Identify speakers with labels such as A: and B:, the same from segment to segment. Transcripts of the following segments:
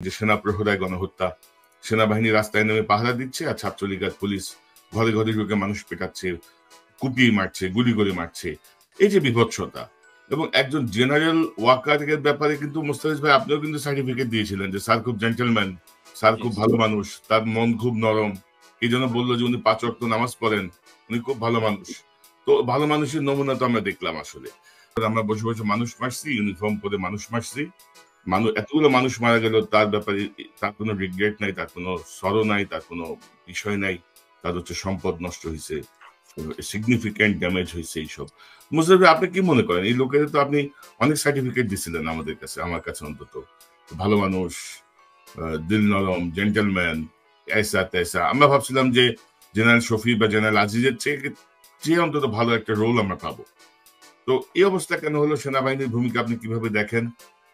A: যে সেনা প্রহরায় গণহত্যা, সেনাবাহিনী রাস্তায় নেমে পাহারা দিচ্ছে আর ছাত্রলীগ আর পুলিশ ঘরে ঘরে ঢুকে মানুষ পেটাচ্ছে, কুপিয়ে মারছে, গুলি করে মারছে। এই যে বিভৎসতা, এবং একজন জেনারেল ওয়াকারের ব্যাপারে কিন্তু মোস্তাফিজ ভাই আপনিও কিন্তু সার্টিফিকেট দিয়েছিলেন যে স্যার খুব জেন্টেলম্যান, স্যার খুব ভালো মানুষ, তার মন খুব নরম, এই জন্য বললো যে উনি 5 ওয়াক্ত নামাজ পড়েন, উনি খুব ভালো মানুষ। তো ভালো মানুষের নমুনা তো আমরা দেখলাম আসলে। আমরা বসে বসে মানুষ মারছি, ইউনিফর্ম পরে মানুষ মারছি, এতগুলো মানুষ মারা গেল, তার ব্যাপারে তার কোনো রিগ্রেট নাই, তার কোনো সরো নাই, তার কোনো বিষয় নাই, তার হচ্ছে সম্পদ নষ্ট হয়েছে, সিগনিফিক্যান্ট ড্যামেজ হয়েছে এইসব। মুজাহিদ ভাই, আপনি কি মনে করেন এই লোকের তো আপনি অনেক সার্টিফিকেট দিছিলেন আমাদের কাছে, আমার কাছে অন্তত, ভালো মানুষ, দিল নরম, জেন্টেলম্যান, এসা তেসা। আমরা ভাবছিলাম যে জেনারেল শফি বা জেনারেল আজিজের চেয়ে অন্তত ভালো একটা রোল আমরা পাবো। তো এই অবস্থা কেন হলো? সেনাবাহিনীর ভূমিকা আপনি কিভাবে দেখেন?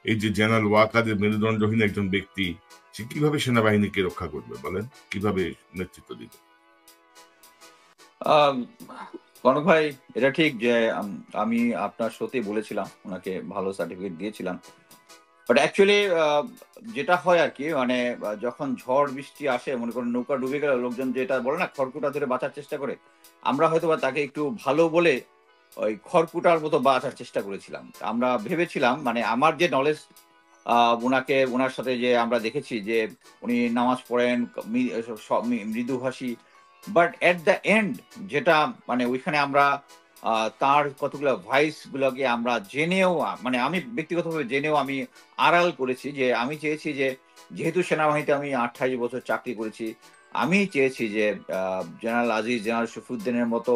A: এই যে জেনারেল ওয়াকারের মেরুদণ্ডহীন একজন ব্যক্তি, সে কিভাবে সেনাবাহিনীকে রক্ষা করবে বলেন? কিভাবে নেতৃত্ব দিবে?
B: কনক ভাই, এটা ঠিক যে আমি আপনার শোতে বলেছিলাম ওনাকে ভালো সার্টিফিকেট দিয়েছিলাম, বাট অ্যাকচুয়ালি যেটা হয় আর কি, মানে যখন ঝড় বৃষ্টি আসে, মনে করেন নৌকা ডুবে গেলে লোকজন যেটা বলে না খড়কুটা ধরে বাঁচার চেষ্টা করে, আমরা হয়তো বা তাকে একটু ভালো বলে ওই খড়কুটার মতো বাঁচার চেষ্টা করেছিলাম। আমরা ভেবেছিলাম, মানে আমার যে নলেজ, ওনার সাথে যে আমরা দেখেছি যে উনি নামাজ পড়েন, মৃদুভাষী, বাট এট দ্য এন্ড যেটা মানে ওইখানে আমরা তার কতগুলো ভয়েস গুলোকে আমরা জেনেও, মানে আমি ব্যক্তিগতভাবে জেনেও আমি আড়াল করেছি। যে আমি চেয়েছি যে যেহেতু সেনাবাহিনীতে আমি 28 বছর চাকরি করেছি, আমি চেয়েছি যে জেনারেল আজিজ, জেনারেল শফিউদ্দিনের মতো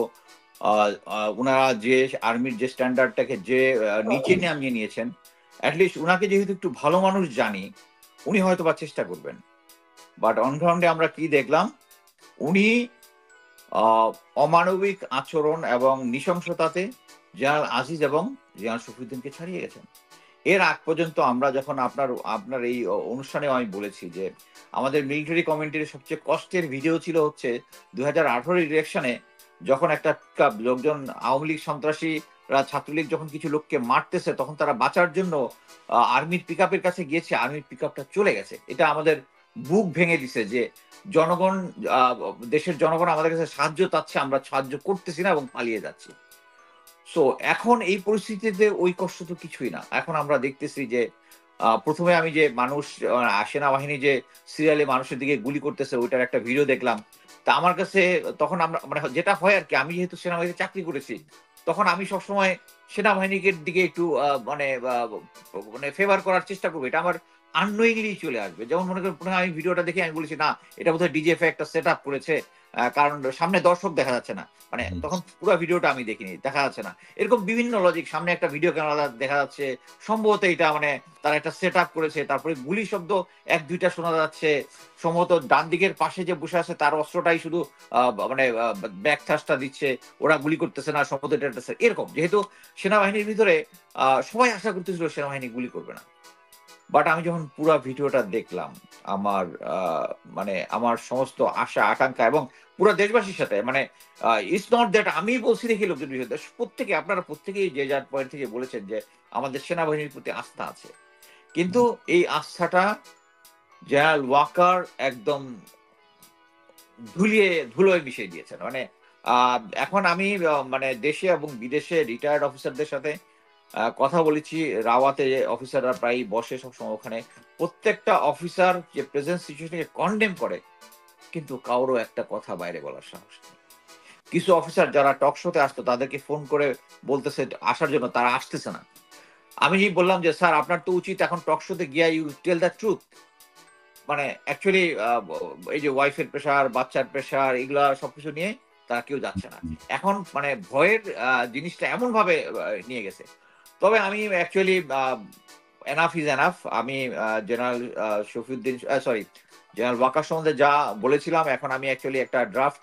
B: ওনারা যে আর্মির যে স্ট্যান্ডার্ডটাকে যে নিচে নামিয়ে নিয়েছেন, অ্যাটলিস্ট ওনাকে যেহেতু একটু ভালো মানুষ জানি, উনি হয়তো বা চেষ্টা করবেন। বাট অনগ্রাউন্ডে আমরা কি দেখলাম, উনি অমানবিক আচরণ এবং নৃশংসতাতে জেনারেল আজিজ এবং জেনারেল শফিউদ্দিনকে ছাড়িয়ে গেছেন। এর আগ পর্যন্ত আমরা যখন আপনার এই অনুষ্ঠানে আমি বলেছি যে আমাদের মিলিটারি কমেন্ট্রির সবচেয়ে কষ্টের ভিডিও ছিল হচ্ছে 2018 ইলেকশনে, যখন একটা লোকজন আওয়ামী লীগ সন্ত্রাসীরা ছাত্রলীগ যখন কিছু লোককে মারতেছে, তখন তারা বাঁচার জন্য আর্মির পিক আপের কাছে গিয়েছে, আর্মির পিক আপটা চলে গেছে। এটা আমাদের বুক ভেঙে দিছে যে জনগণ, দেশের জনগণ আমাদের কাছে সাহায্য চাচ্ছে, আমরা সাহায্য করতেছি না এবং পালিয়ে যাচ্ছি। সো এখন এই পরিস্থিতিতে ওই কষ্ট তো কিছুই না। এখন আমরা দেখতেছি যে প্রথমে আমি যে মানুষ, সেনাবাহিনী যে সিরিয়ালে মানুষের দিকে গুলি করতেছে ওইটার একটা ভিডিও দেখলাম। তা আমার কাছে তখন আমরা, মানে যেটা হয় আর কি, আমি যেহেতু সেনাবাহিনীতে চাকরি করেছি, তখন আমি সবসময় সেনাবাহিনীর দিকে একটু মানে ফেভার করার চেষ্টা করবো। এটা আমার আননোয়িংলি চলে আসবে। যেমন মনে করেন প্রথমে আমি ভিডিওটা দেখে আমি বলেছি, না এটা বোধহয় ডিজিএফ একটা সেট আপ করেছে, কারণ সামনে দর্শক দেখা যাচ্ছে না। মানে তখন পুরো ভিডিওটা আমি দেখিনি, দেখা যাচ্ছে না। এরকম বিভিন্ন লজিক, সামনে একটা ভিডিও ক্যামেরা দেখা যাচ্ছে, সম্ভবত এটা মানে তারা একটা সেট আপ করেছে। তারপরে গুলি শব্দ 1-2টা শোনা যাচ্ছে, সম্ভবত ডান দিকের পাশে যে বসে আছে তার অস্ত্রটাই শুধু মানে ব্যাক থ্রাস্টটা দিচ্ছে, ওরা গুলি করতেছে না, সম্ভবত এটা এরকম। যেহেতু সেনাবাহিনীর ভিতরে সবাই আশা করতেছিল সেনাবাহিনী গুলি করবে না, বাট আমি যখন পুরো ভিডিওটা দেখলাম, আমার মানে আমার সমস্ত আশা আকাঙ্ক্ষা এবং পুরো দেশবাসীর সাথে, মানে ইটস নট দ্যাট আমি বলছি দেখি লোকজন বিষয়, প্রত্যেকে, আপনারা প্রত্যেকেই যে যার পয়েন্ট থেকে বলেছেন যে আমাদের সেনাবাহিনীর প্রতি আস্থা আছে, কিন্তু এই আস্থাটা জেনারেল ওয়াকার একদম ধুলোয় মিশিয়ে দিয়েছেন। মানে এখন আমি মানে দেশে এবং বিদেশে রিটায়ার্ড অফিসারদের সাথে কথা বলেছি, রাওয়াতে অফিসাররা প্রায় বসে সবসময় ওখানে, প্রত্যেকটা অফিসার যে প্রেজেন্ট সিচুয়েশনকে কন্ডেম করে, কিন্তু কারো একটা কথা বাইরে বলার সাহস নেই। কিছু অফিসার যারা টক শোতে আসতো তাদেরকে ফোন করে বলতেছে আসার জন্য, তারা আসতেছে না। আমি বললাম যে স্যার আপনার তো উচিত এখন টক শোতে গিয়া ইউ টেল দ্য ট্রুথ। মানে অ্যাকচুয়ালি এই যে ওয়াইফের প্রেশার, বাচ্চার প্রেশার, এগুলা সবকিছু নিয়ে তারা কেউ যাচ্ছে না। এখন মানে ভয়ের জিনিসটা এমন ভাবে নিয়ে গেছে। তবে আমি অ্যাকচুয়ালি এনাফ ইজ এনাফ। আমি general Shafiuddin, sorry, general Waker সম্বন্ধে যা বলেছিলাম, এখন আমি অ্যাকচুয়ালি একটা ড্রাফট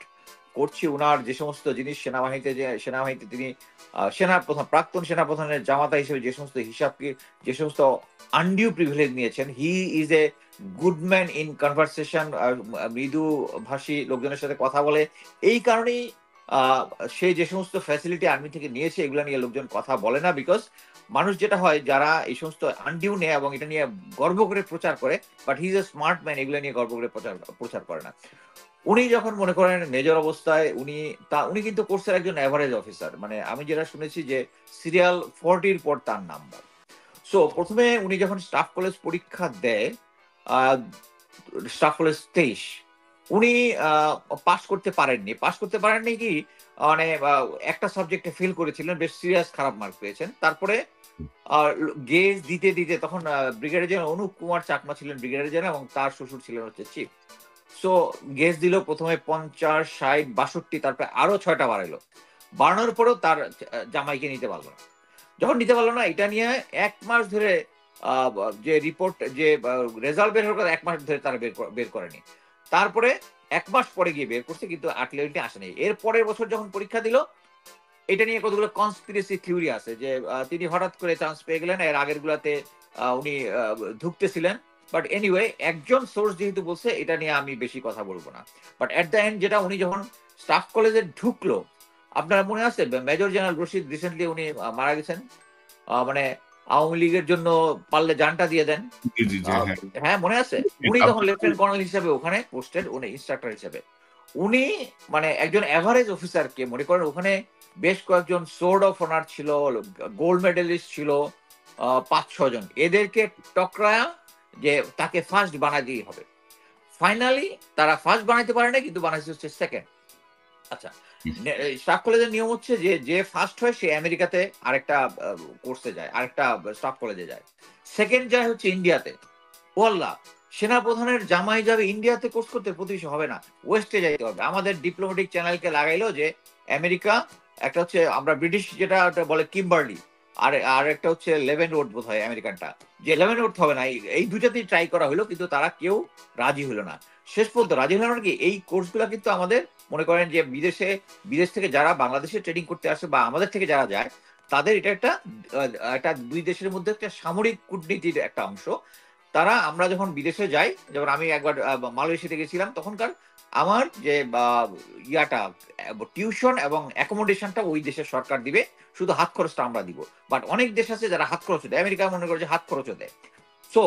B: করছি। উনার যে সমস্ত জিনিস সেনাবাহিনীতে তিনি প্রাক্তন সেনাপ্রধানের জামাতা হিসেবে যে সমস্ত হিসাবকে, যে সমস্ত আনডিউ প্রিভিলেজ নিয়েছেন, he is a good man in conversation, মৃদু ভাষী লোকজনের সাথে কথা বলে। এই কারণেই আহ, সে যে সমস্ত ফ্যাসিলিটি আর্মি থেকে নিয়েছে এগুলো নিয়ে লোকজন কথা বলে না, বিকজ মানুষ যেটা হয় যারা এই সমস্ত আনডিউ নেয় এবং এটা নিয়ে গর্ব করে প্রচার করে, but he is a smart man, এগুলো নিয়ে গর্ব করে প্রচার করে না। উনি যখন মনে করেন মেজর অবস্থায় উনি কিন্তু কোর্সের একজন অ্যাভারেজ অফিসার, মানে আমি যেটা শুনেছি যে সিরিয়াল 40-র পর তার নাম্বার। সো প্রথমে উনি যখন স্টাফ কলেজ পরীক্ষা দেয়, স্টাফ কলেজ 23, উনি পাস করতে পারেননি কি, মানে একটা সাবজেক্টে ফেল করেছিলেন, বেশ সিরিয়াস খারাপ মার্ক পেয়েছেন। তারপরে গেজ দিতে দিতে তখন ব্রিগেডিয়ার জেনারেল অনুপ কুমার চাকমা ছিলেন ব্রিগেডিয়ার জেনারেল এবং তার শ্বশুর ছিলেন হচ্ছে চিফ। সো গেজ দিল প্রথমে 50, 60, 62, তারপরে আরো 6টা বাড়াইলো। বাড়ানোর পরেও তার জামাইকে নিতে পারলো না। যখন নিতে পারলো না, এটা নিয়ে 1 মাস ধরে যে রিপোর্ট, যে রেজাল্ট বের হওয়ার কথা 1 মাস ধরে তারা বের করেনি। তারপরে 1 মাস পরে গিয়ে বের করছে, কিন্তু আর্টিলারিটি আসেনি। এর পরের বছর যখন পরীক্ষা দিল, এটা নিয়ে কতগুলো কনস্পিরেসি থিওরি আছে যে তিনি হঠাৎ করে চান্স পেয়ে গেলেন, এর আগের গুলাতে উনি ঢুকতেছিলেন। বাট এনিওয়ে, একজন সোর্স যেহেতু বলছে, এটা নিয়ে আমি বেশি কথা বলবো না। বাট এট দ্য এন্ড যেটা, উনি যখন স্টাফ কলেজে ঢুকলো, আপনারা মনে আছে মেজর জেনারেল রশিদ রিসেন্টলি উনি মারা গেছেন, মানে আওয়ামী লীগের জন্য পারলে জানটা দিয়ে দেন।
A: জি জি জি, হ্যাঁ।
B: হ্যাঁ মনে আছে, উনি তখন লেফটেন্যান্ট কর্নেল হিসেবে ওখানে পোস্টেড, উনি ইনস্ট্রাক্টর হিসেবে। উনি মানে একজন এভারেজ অফিসারকে মনে করেন, ওখানে বেশ কয়েকজন সোর্ড অফ অনার ছিল, গোল্ড মেডেলিস্ট ছিল, 5-6 জন, এদেরকে টকরায়া যে তাকে ফার্স্ট বানাতেই হবে। ফাইনালি তারা ফার্স্ট বানাইতে পারে না, কিন্তু বানাইছে হচ্ছে সেকেন্ড। আচ্ছা, স্টাফ কলেজের নিয়ম হচ্ছে যে যে ফার্স্ট হয় সে আমেরিকাতে আরেকটা কোর্সে যায়, আরেকটা স্টাফ কলেজে যায়। সেকেন্ড যায় হচ্ছে ইন্ডিয়াতে। ওয়াল্লাহ, সেনাপ্রধানের জামাই যাবে ইন্ডিয়াতে কোর্স করতে, প্রতিবেশী হবে না, ওয়েস্টে যাইতে হবে। আমাদের ডিপ্লোম্যাটিক চ্যানেলকে লাগাইলো যে আমেরিকা, একটা হচ্ছে আমরা ব্রিটিশ যেটা বলে কিম্বার্লি, আর একটা হচ্ছে লেভেনওর্থ বোধ হয় আমেরিকানটা, যে লেভেনওর্থ হবে না, এই দুটাতেই ট্রাই করা হলো, কিন্তু তারা কেউ রাজি হলো না। শেষ পর্যন্ত রাজি হলো না কি, এই কোর্সগুলো কিন্তু আমাদের মনে করেন যে বিদেশ থেকে যারা বাংলাদেশে ট্রেনিং করতে আসে বা আমাদের থেকে যারা যায়, তাদের এটা একটা দুই দেশের মধ্যে একটা সামরিক কূটনীতির একটা অংশ। তারা, আমরা যখন বিদেশে যাই, যেমন আমি একবার মালয়েশিয়াতে গেছিলাম, তখনকার আমার যে ইয়াটা টিউশন এবং অ্যাকোমোডেশনটা ওই দেশের সরকার দিবে, শুধু হাত খরচটা আমরা দিব। বাট অনেক দেশ আছে যারা হাত খরচ দেয়, আমেরিকা মনে করে যে হাত খরচও দেয়। সো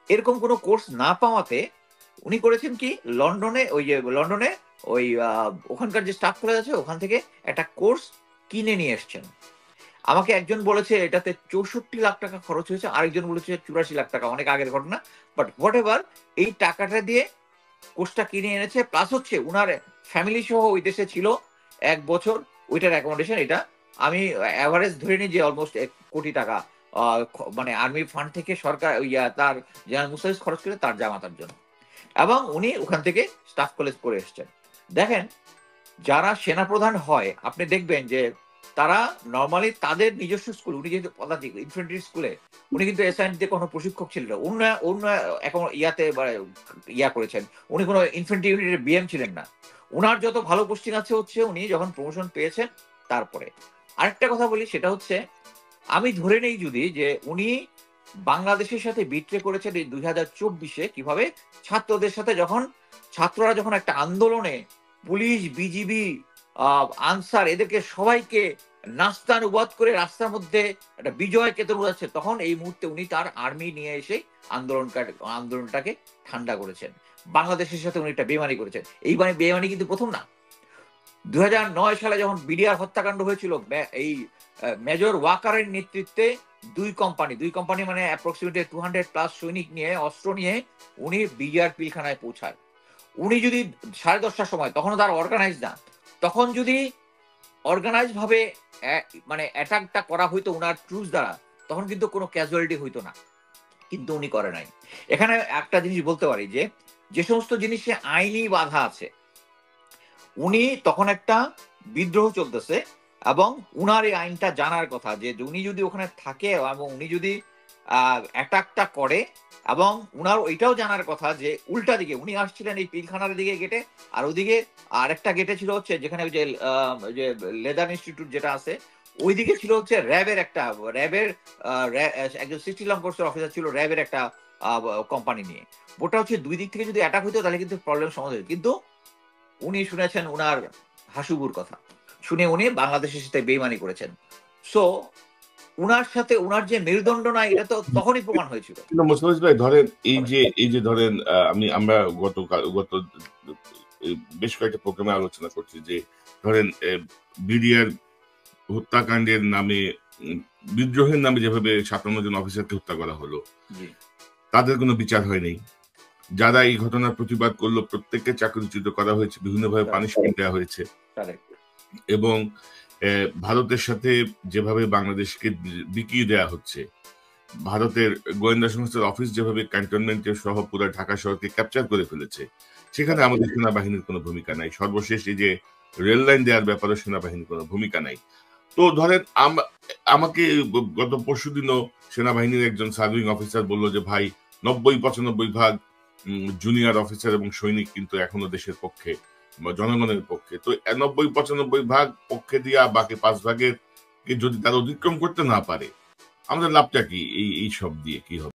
B: এরকম কোনো কোর্স না পাওয়াতে উনি করেছেন কি, লন্ডনে ওই ওখানকার যে স্টাফ কলেজ আছে ওখান থেকে একটা কোর্স কিনে নিয়ে এসছেন। আমাকে একজন বলেছে এটাতে 64 লাখ টাকা খরচ হয়েছে, আরেকজন বলেছে 84 লাখ টাকা, অনেক আগের ঘটনা। বাট হোয়াট এভার, এই টাকাটা দিয়ে কোর্সটা কিনে এনেছে, প্লাস হচ্ছে উনার ফ্যামিলি সহ ওই দেশে ছিল 1 বছর, ওইটার অ্যাকোমোডেশন। এটা আমি অ্যাভারেজ ধরে নিই যে অলমোস্ট 1 কোটি টাকা, মানে আর্মি ফান্ড থেকে সরকার তার জেনারেল মুসাইজ খরচ করে তার জামাতার জন্য, এবং উনি ওখান থেকে স্টাফ কলেজ করে এসছেন। দেখেন, যারা সেনাপ্রধান হয় আপনি দেখবেন যে তারা নর্মালি তাদের নিজস্ব স্কুল, উনি যেহেতু পদাতিক ইনফ্যান্ট্রি স্কুলে, উনি কিন্তু এসআইএনটিতে কোনো প্রশিক্ষক ছিলেন না, অন্য এখন ইয়া করেছেন, উনি কোনো ইনফ্যান্ট্রি ইউনিটের বিএম ছিলেন না। উনার যত ভালো পোস্টিং আছে হচ্ছে উনি যখন প্রমোশন পেয়েছেন তারপরে। আরেকটা কথা বলি, সেটা হচ্ছে আমি ধরে নেই যদি যে উনি বাংলাদেশের সাথে বিট্রে করেছেন এই 2024-এ, কিভাবে ছাত্রদের সাথে, ছাত্ররা যখন একটা আন্দোলনে পুলিশ, বিজিবি, আনসার, এদেরকে সবাইকে নাস্তানুবাদ করে রাস্তার মধ্যে একটা বিজয় কেতন উড়াচ্ছে, তখন এই মুহূর্তে উনি তার আর্মি নিয়ে এসে আন্দোলনটাকে ঠান্ডা করেছেন। বাংলাদেশের সাথে উনি একটা বেমানি করেছেন। এই বেমানি কিন্তু প্রথম না। 2009 সালে যখন বিডিআর হত্যাকাণ্ড হয়েছিল, এই মেজর ওয়াকারের নেতৃত্বে দুই কোম্পানি মানে অ্যাপ্রক্সিমেটলি 200+ সৈনিক নিয়ে, অস্ত্র নিয়ে উনি বিডিআর পিলখানায় পৌঁছায়। উনি যদি 10:30টার সময়, তখনও তার অর্গানাইজ না, তখন যদি অর্গানাইজ ভাবে মানে অ্যাটাকটা করা হইতো উনার ট্রুপস দ্বারা, তখন কিন্তু কোনো ক্যাজুয়ালিটি হইতো না, কিন্তু উনি করে নাই। এখানে একটা জিনিস বলতে পারি যে সমস্ত জিনিসে আইনি বাধা আছে, উনি তখন একটা বিদ্রোহ চলতেছে এবং উনার এই আইনটা জানার কথা, যে উনি যদি ওখানে থাকে এবং উনি যদি অ্যাটাকটা করে, এবং উনার ওইটাও জানার কথা যে উল্টা দিকে উনি আসছিলেন এই পিলখানার দিকে গেটে, আর ওদিকে আরেকটা গেটে ছিল হচ্ছে যেখানে ওই যে লেদার ইনস্টিটিউট যেটা আছে, ওইদিকে ছিল হচ্ছে র্যাবের একজন 60 কোর্সের অফিসার ছিল র্যাবের একটা কোম্পানি নিয়ে। ওটা হচ্ছে দুই দিক থেকে যদি অ্যাটাক হইতো তাহলে কিন্তু প্রবলেম সমাধান হতো। কিন্তু উনি শুনেছেন উনার হাসুবুর কথা শুনে উনি বাংলাদেশের সাথে বেইমানি করেছেন। সো উনার সাথে উনার যে মেরুদণ্ড নাই এটা তো তখনই প্রমাণ হয়েছিল।
A: কিন্তু মোস্তাফিজ ভাই ধরেন এই যে ধরেন আমরা গত বেশ কয়েকটা প্রোগ্রামে আলোচনা করছি যে ধরেন বিডিআর হত্যাকাণ্ডের নামে বিদ্রোহের নামে যেভাবে ৫৭ জন অফিসারকে হত্যা করা হলো,
B: জি
A: তাদের কোনো বিচার হয়নি। যারা এই ঘটনার প্রতিবাদ করলো প্রত্যেককে চাকরিচ্যুত করা হয়েছে, বিভিন্নভাবে পানিশমেন্ট দেওয়া হয়েছে
B: কারেক্ট
A: এবং ভারতের সাথে যেভাবে বাংলাদেশকে বিকিয়ে দেওয়া হচ্ছে, ভারতের গোয়েন্দা সংস্থার অফিস যেভাবে ক্যান্টনমেন্টের সহ পুরো ঢাকা শহরকে ক্যাপচার করে ফেলেছে, সেখানে আমাদের সেনাবাহিনীর কোনো ভূমিকা নাই। সর্বশেষ এই যে রেল লাইন দেওয়ার ব্যাপারে সেনাবাহিনীর কোনো ভূমিকা নাই। তো ধরেন আমাকে গত পরশুদিনও সেনাবাহিনীর একজন সার্ভিং অফিসার বলল যে ভাই ৯০-৯৫ ভাগ জুনিয়র অফিসার এবং সৈনিক কিন্তু এখনো দেশের পক্ষে বা জনগণের পক্ষে। তো ৯০-৯৫ ভাগ পক্ষে দিয়া বাকি ৫ ভাগের যদি তারা অতিক্রম করতে না পারে, আমাদের লাভটা কি এই সব দিয়ে কি হবে?